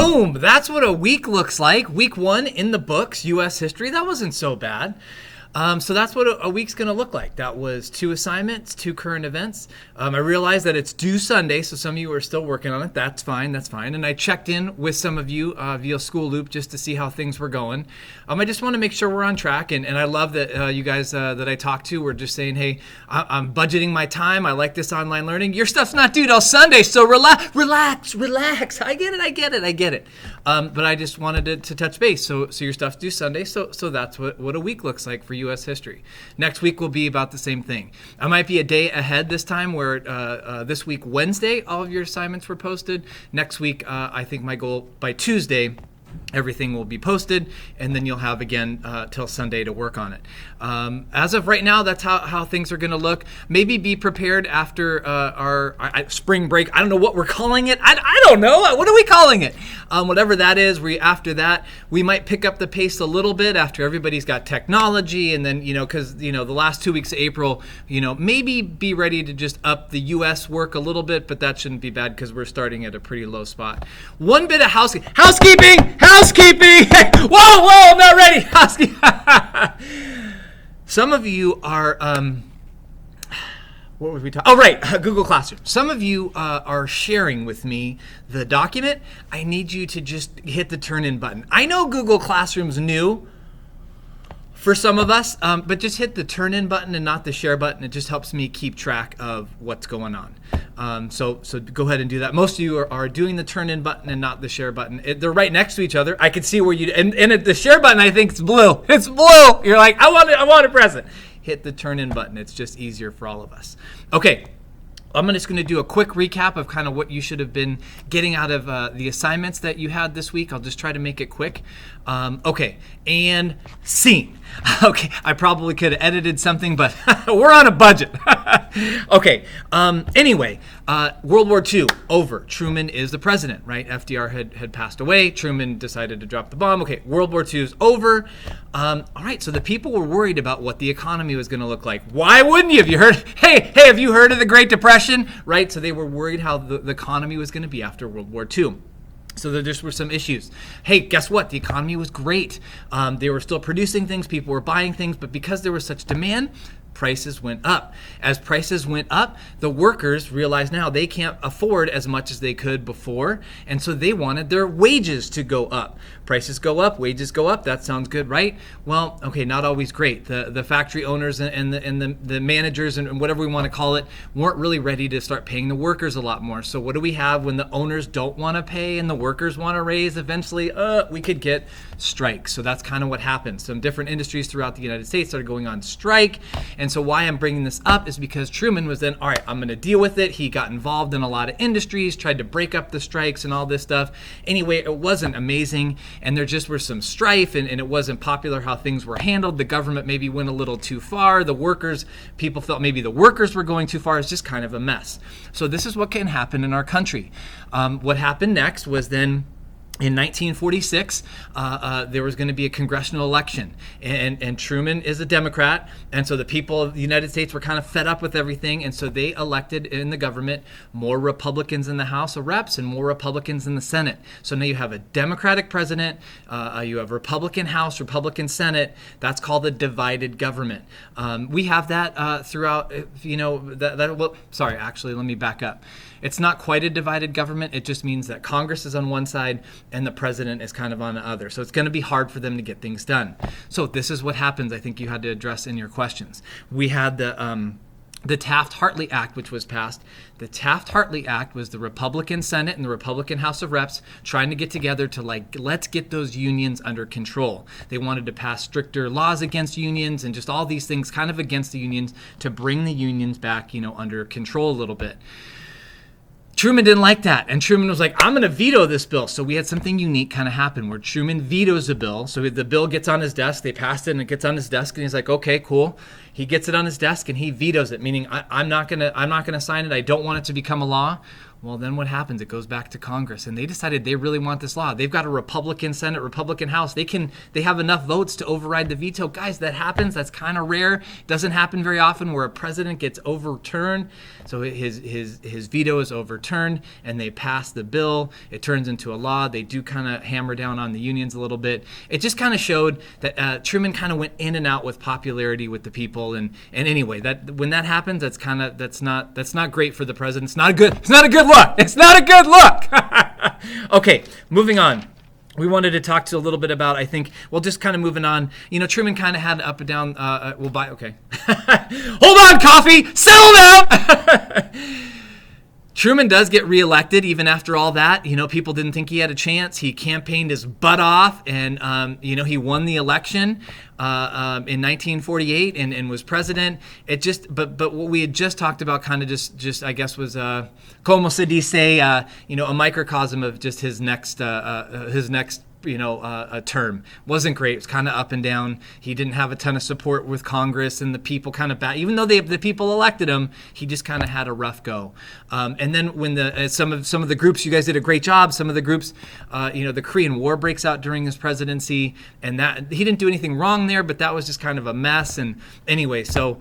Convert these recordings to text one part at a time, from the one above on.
Boom! That's what a week looks like. Week 1 in the books, U.S. history. That wasn't so bad. So that's what a week's going to look like. That was 2 assignments, 2 current events. I realized that it's due Sunday, so some of you are still working on it. That's fine. And I checked in with some of you via School Loop just to see how things were going. I just want to make sure we're on track. And I love that you guys that I talked to were just saying, hey, I'm budgeting my time. I like this online learning. Your stuff's not due till Sunday, so relax. I get it. But I just wanted to touch base. So your stuff's due Sunday, so that's what a week looks like for U.S. history. Next week will be about the same thing. I might be a day ahead this time where this week, Wednesday, all of your assignments were posted. Next week, I think my goal by Tuesday, everything will be posted, and then you'll have again till Sunday to work on it. As of right now, that's how things are going to look. Maybe be prepared after our spring break. I don't know what we're calling it. I don't know. What are we calling it? Whatever that is, after that, we might pick up the pace a little bit after everybody's got technology, and then, because, the last 2 weeks of April, maybe be ready to just up the U.S. work a little bit, but that shouldn't be bad because we're starting at a pretty low spot. One bit of housekeeping! Whoa, I'm not ready. Housekeeping. Some of you are, what were we talking? Oh, right, Google Classroom. Some of you are sharing with me the document. I need you to just hit the turn in button. I know Google Classroom's new for some of us, but just hit the turn in button and not the share button. It just helps me keep track of what's going on. So go ahead and do that. Most of you are doing the turn in button and not the share button. They're right next to each other. I can see where you, and the share button, I think it's blue. It's blue. You're like, I want to press it. Hit the turn in button. It's just easier for all of us. Okay. I'm just going to do a quick recap of kind of what you should have been getting out of the assignments that you had this week. I'll just try to make it quick. Okay, and scene. Okay, I probably could have edited something, but we're on a budget. Okay, anyway, World War II, over. Truman is the president, right? FDR had passed away. Truman decided to drop the bomb. Okay, World War II is over. All right, so the people were worried about what the economy was going to look like. Why wouldn't you? Have you heard? Hey, have you heard of the Great Depression? Right, so they were worried how the economy was going to be after World War II. So there just were some issues. Hey, guess what? The economy was great. They were still producing things. People were buying things. But because there was such demand, prices went up. As prices went up, the workers realized now they can't afford as much as they could before. And so they wanted their wages to go up. Prices go up, wages go up. That sounds good, right? Well, okay, not always great. The factory owners and the managers and whatever we want to call it weren't really ready to start paying the workers a lot more. So what do we have when the owners don't want to pay and the workers want to raise? Eventually, we could get strikes. So that's kind of what happened. Some different industries throughout the United States started going on strike. And so why I'm bringing this up is because Truman was then, all right, I'm going to deal with it. He got involved in a lot of industries, tried to break up the strikes and all this stuff. Anyway, it wasn't amazing. And there just were some strife, and it wasn't popular how things were handled. The government maybe went a little too far. People felt maybe the workers were going too far. It's just kind of a mess. So this is what can happen in our country. What happened next was then, in 1946, there was going to be a congressional election, and Truman is a Democrat, and so the people of the United States were kind of fed up with everything, and so they elected in the government more Republicans in the House of Reps and more Republicans in the Senate. So now you have a Democratic president, you have Republican House, Republican Senate. That's called a divided government. We have that throughout, actually, let me back up. It's not quite a divided government. It just means that Congress is on one side and the president is kind of on the other. So it's going to be hard for them to get things done. So this is what happens, I think you had to address in your questions. We had the Taft-Hartley Act, which was passed. The Taft-Hartley Act was the Republican Senate and the Republican House of Reps trying to get together to let's get those unions under control. They wanted to pass stricter laws against unions and just all these things kind of against the unions to bring the unions back, under control a little bit. Truman didn't like that, and Truman was like, I'm going to veto this bill. So we had something unique kind of happen where Truman vetoes a bill. So the bill gets on his desk, they passed it, and it gets on his desk, and he's like, okay, cool. He gets it on his desk and he vetoes it, meaning I'm not gonna sign it. I don't want it to become a law. Well, then what happens? It goes back to Congress, and they decided they really want this law. They've got a Republican Senate, Republican House. They have enough votes to override the veto. Guys, that happens. That's kind of rare. Doesn't happen very often where a president gets overturned. So his veto is overturned, and they pass the bill. It turns into a law. They do kind of hammer down on the unions a little bit. It just kind of showed that Truman kind of went in and out with popularity with the people. And anyway, that when that happens, that's not great for the president. It's not a good look. It's not a good look. Okay, moving on. We wanted to talk to a little bit about, I think, well, just kind of moving on. Truman kind of had up and down. Okay. Hold on, coffee. Settle down. Truman does get reelected even after all that. People didn't think he had a chance. He campaigned his butt off, and he won the election in 1948 and was president. But what we had just talked about, kind of just I guess was como se dice, a microcosm of just his next a term. Wasn't great. It was kind of up and down. He didn't have a ton of support with Congress, and the people kind of even though the people elected him, he just kind of had a rough go. And then when some of the groups, you guys did a great job. Some of the groups, the Korean War breaks out during his presidency, and that he didn't do anything wrong there, but that was just kind of a mess. And anyway, so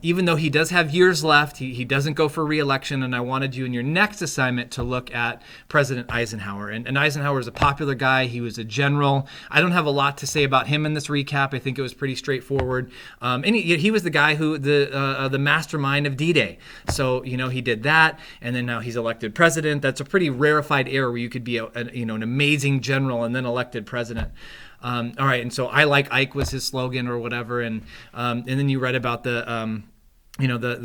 even though he does have years left, he doesn't go for re-election. And I wanted you in your next assignment to look at President Eisenhower. And Eisenhower is a popular guy. He was a general. I don't have a lot to say about him in this recap. I think it was pretty straightforward. And he was the guy who the mastermind of D-Day. So he did that, and then now he's elected president. That's a pretty rarefied era where you could be an amazing general and then elected president. All right, and so I like Ike was his slogan or whatever, and then you read about the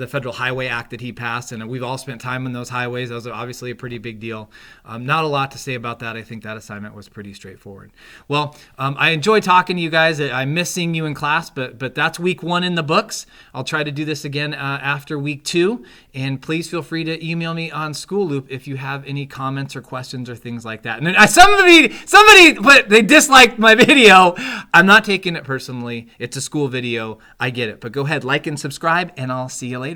Federal Highway Act that he passed, and we've all spent time on those highways. That was obviously a pretty big deal. Not a lot to say about that. I think that assignment was pretty straightforward. Well, I enjoy talking to you guys. I miss seeing you in class, but that's week 1 in the books. I'll try to do this again after week 2, and please feel free to email me on School Loop if you have any comments or questions or things like that. And somebody, but they disliked my video. I'm not taking it personally. It's a school video. I get it. But go ahead, like and subscribe, and I'll see you later.